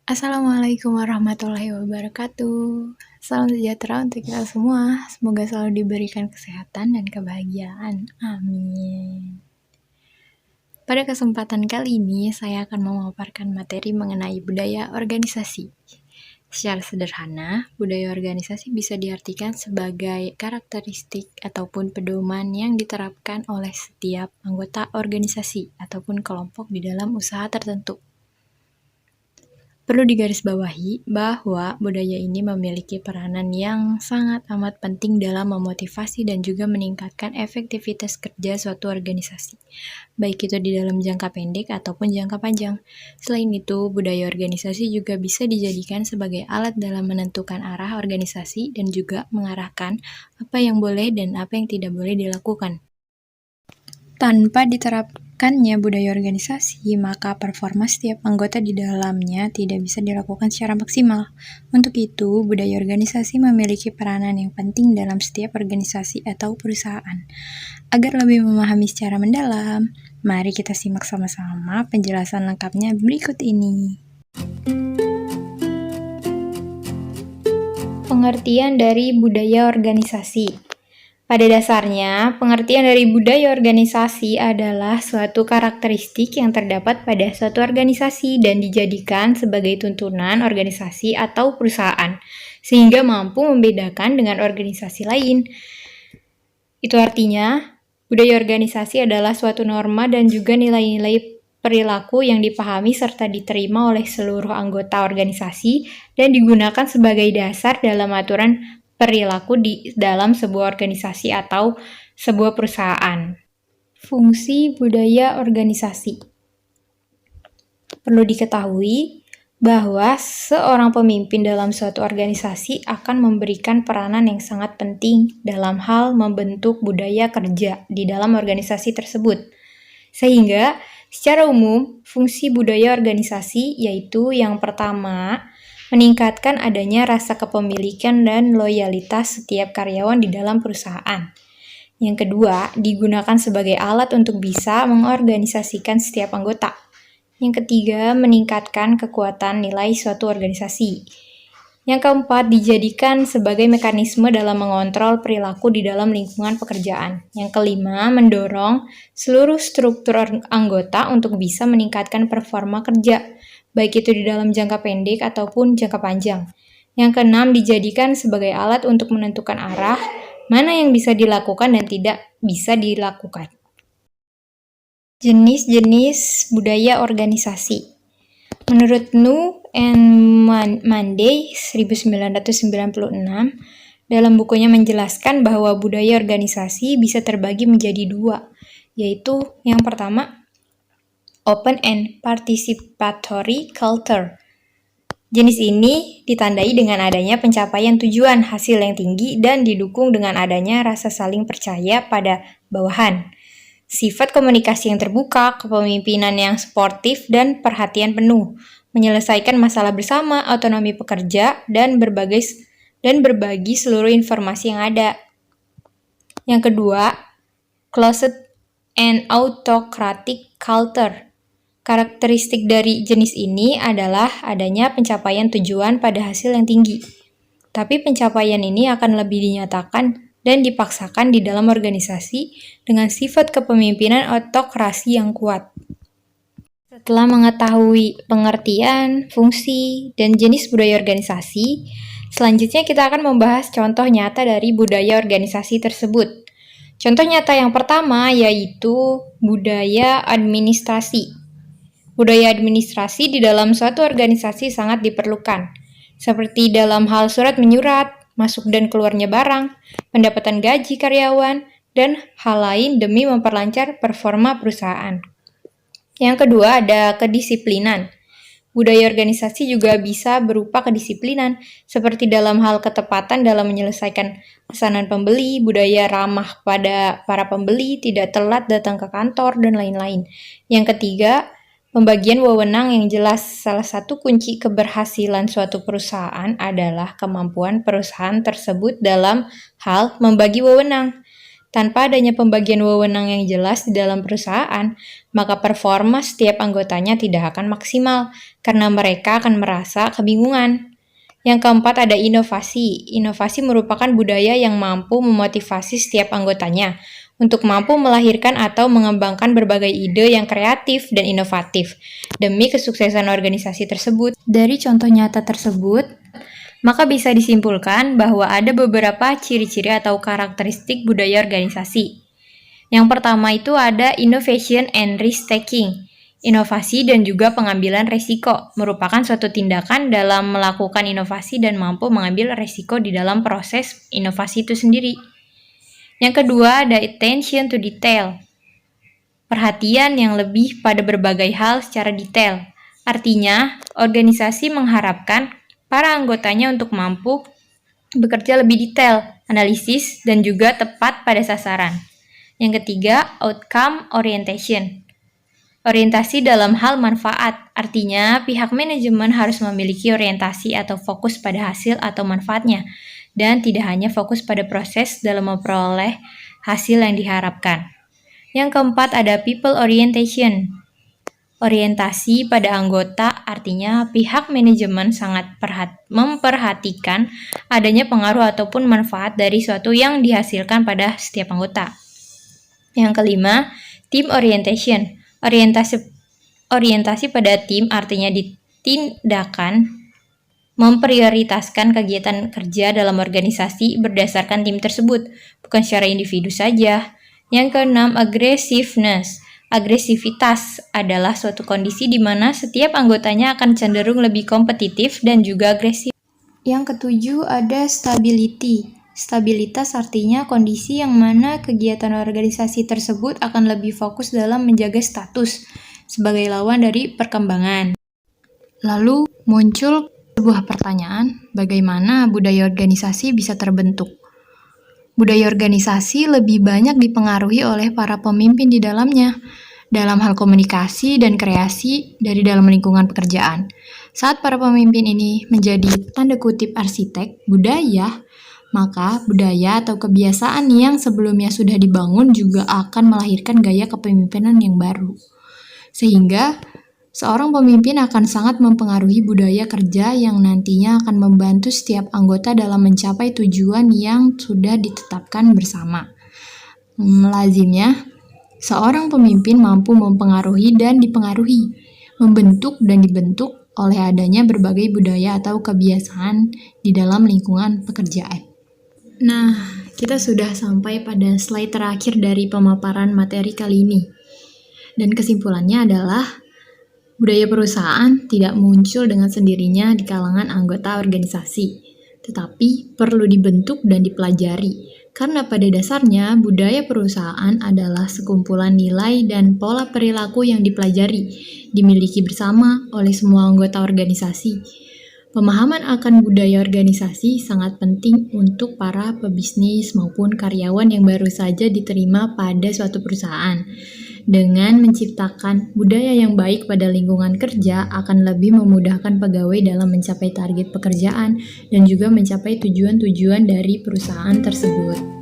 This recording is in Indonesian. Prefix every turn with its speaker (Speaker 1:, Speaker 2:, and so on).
Speaker 1: Assalamualaikum warahmatullahi wabarakatuh. Salam sejahtera untuk kita semua. Semoga selalu diberikan kesehatan dan kebahagiaan. Amin. Pada kesempatan kali ini, saya akan memaparkan materi mengenai budaya organisasi. Secara sederhana, budaya organisasi bisa diartikan sebagai karakteristik ataupun pedoman yang diterapkan oleh setiap anggota organisasi ataupun kelompok di dalam usaha tertentu. Perlu digarisbawahi bahwa budaya ini memiliki peranan yang sangat amat penting dalam memotivasi dan juga meningkatkan efektivitas kerja suatu organisasi, baik itu di dalam jangka pendek ataupun jangka panjang. Selain itu, budaya organisasi juga bisa dijadikan sebagai alat dalam menentukan arah organisasi dan juga mengarahkan apa yang boleh dan apa yang tidak boleh dilakukan. Tanpa diterapkannya budaya organisasi, maka performa setiap anggota di dalamnya tidak bisa dilakukan secara maksimal. Untuk itu, budaya organisasi memiliki peranan yang penting dalam setiap organisasi atau perusahaan. Agar lebih memahami secara mendalam, mari kita simak sama-sama penjelasan lengkapnya berikut ini. Pengertian dari budaya organisasi. Pada dasarnya, pengertian dari budaya organisasi adalah suatu karakteristik yang terdapat pada suatu organisasi dan dijadikan sebagai tuntunan organisasi atau perusahaan, sehingga mampu membedakan dengan organisasi lain. Itu artinya, budaya organisasi adalah suatu norma dan juga nilai-nilai perilaku yang dipahami serta diterima oleh seluruh anggota organisasi dan digunakan sebagai dasar dalam aturan perilaku di dalam sebuah organisasi atau sebuah perusahaan. Fungsi budaya organisasi. Perlu diketahui bahwa seorang pemimpin dalam suatu organisasi akan memberikan peranan yang sangat penting dalam hal membentuk budaya kerja di dalam organisasi tersebut. Sehingga, secara umum, fungsi budaya organisasi yaitu yang pertama, meningkatkan adanya rasa kepemilikan dan loyalitas setiap karyawan di dalam perusahaan. Yang kedua, digunakan sebagai alat untuk bisa mengorganisasikan setiap anggota. Yang ketiga, meningkatkan kekuatan nilai suatu organisasi. Yang keempat, dijadikan sebagai mekanisme dalam mengontrol perilaku di dalam lingkungan pekerjaan. Yang kelima, mendorong seluruh struktur anggota untuk bisa meningkatkan performa kerja, baik itu di dalam jangka pendek ataupun jangka panjang. Yang keenam, dijadikan sebagai alat untuk menentukan arah mana yang bisa dilakukan dan tidak bisa dilakukan. Jenis-jenis budaya organisasi. Menurut Nu and Monday 1996, dalam bukunya menjelaskan bahwa budaya organisasi bisa terbagi menjadi dua, yaitu yang pertama, open and participatory culture. Jenis ini ditandai dengan adanya pencapaian tujuan hasil yang tinggi dan didukung dengan adanya rasa saling percaya pada bawahan. Sifat komunikasi yang terbuka, kepemimpinan yang sportif, dan perhatian penuh, menyelesaikan masalah bersama, otonomi pekerja, dan berbagi seluruh informasi yang ada. Yang kedua, closed and autocratic culture. Karakteristik dari jenis ini adalah adanya pencapaian tujuan pada hasil yang tinggi. Tapi pencapaian ini akan lebih dinyatakan dan dipaksakan di dalam organisasi dengan sifat kepemimpinan autokrasi yang kuat. Setelah mengetahui pengertian, fungsi, dan jenis budaya organisasi, selanjutnya kita akan membahas contoh nyata dari budaya organisasi tersebut. Contoh nyata yang pertama yaitu budaya administrasi. Budaya administrasi di dalam suatu organisasi sangat diperlukan, seperti dalam hal surat menyurat, masuk dan keluarnya barang, pendapatan gaji karyawan, dan hal lain demi memperlancar performa perusahaan. Yang kedua ada kedisiplinan. Budaya organisasi juga bisa berupa kedisiplinan, seperti dalam hal ketepatan dalam menyelesaikan pesanan pembeli, budaya ramah pada para pembeli, tidak telat datang ke kantor, dan lain-lain. Yang ketiga, pembagian wewenang yang jelas. Salah satu kunci keberhasilan suatu perusahaan adalah kemampuan perusahaan tersebut dalam hal membagi wewenang. Tanpa adanya pembagian wewenang yang jelas di dalam perusahaan, maka performa setiap anggotanya tidak akan maksimal karena mereka akan merasa kebingungan. Yang keempat ada inovasi. Inovasi merupakan budaya yang mampu memotivasi setiap anggotanya untuk mampu melahirkan atau mengembangkan berbagai ide yang kreatif dan inovatif demi kesuksesan organisasi tersebut. Dari contoh nyata tersebut, maka bisa disimpulkan bahwa ada beberapa ciri-ciri atau karakteristik budaya organisasi. Yang pertama itu ada innovation and risk-taking. Inovasi dan juga pengambilan resiko merupakan suatu tindakan dalam melakukan inovasi dan mampu mengambil resiko di dalam proses inovasi itu sendiri. Yang kedua ada attention to detail. Perhatian yang lebih pada berbagai hal secara detail. Artinya, organisasi mengharapkan para anggotanya untuk mampu bekerja lebih detail, analisis, dan juga tepat pada sasaran. Yang ketiga, outcome orientation. Orientasi dalam hal manfaat, artinya pihak manajemen harus memiliki orientasi atau fokus pada hasil atau manfaatnya, dan tidak hanya fokus pada proses dalam memperoleh hasil yang diharapkan. Yang keempat ada people orientation. Orientasi pada anggota artinya pihak manajemen sangat memperhatikan adanya pengaruh ataupun manfaat dari suatu yang dihasilkan pada setiap anggota. Yang kelima, team orientation. Orientasi pada tim artinya ditindakan memprioritaskan kegiatan kerja dalam organisasi berdasarkan tim tersebut, bukan secara individu saja. Yang keenam, aggressiveness. Agresivitas adalah suatu kondisi di mana setiap anggotanya akan cenderung lebih kompetitif dan juga agresif. Yang ketujuh ada stability. Stabilitas artinya kondisi yang mana kegiatan organisasi tersebut akan lebih fokus dalam menjaga status sebagai lawan dari perkembangan. Lalu muncul sebuah pertanyaan, bagaimana budaya organisasi bisa terbentuk? Budaya organisasi lebih banyak dipengaruhi oleh para pemimpin di dalamnya, dalam hal komunikasi dan kreasi dari dalam lingkungan pekerjaan. Saat para pemimpin ini menjadi tanda kutip arsitek budaya, maka budaya atau kebiasaan yang sebelumnya sudah dibangun juga akan melahirkan gaya kepemimpinan yang baru. Sehingga seorang pemimpin akan sangat mempengaruhi budaya kerja yang nantinya akan membantu setiap anggota dalam mencapai tujuan yang sudah ditetapkan bersama. Lazimnya, seorang pemimpin mampu mempengaruhi dan dipengaruhi, membentuk dan dibentuk oleh adanya berbagai budaya atau kebiasaan di dalam lingkungan pekerjaan. Nah, kita sudah sampai pada slide terakhir dari pemaparan materi kali ini. Dan kesimpulannya adalah budaya perusahaan tidak muncul dengan sendirinya di kalangan anggota organisasi, tetapi perlu dibentuk dan dipelajari. Karena pada dasarnya budaya perusahaan adalah sekumpulan nilai dan pola perilaku yang dipelajari, dimiliki bersama oleh semua anggota organisasi. Pemahaman akan budaya organisasi sangat penting untuk para pebisnis maupun karyawan yang baru saja diterima pada suatu perusahaan. Dengan menciptakan budaya yang baik pada lingkungan kerja akan lebih memudahkan pegawai dalam mencapai target pekerjaan dan juga mencapai tujuan-tujuan dari perusahaan tersebut.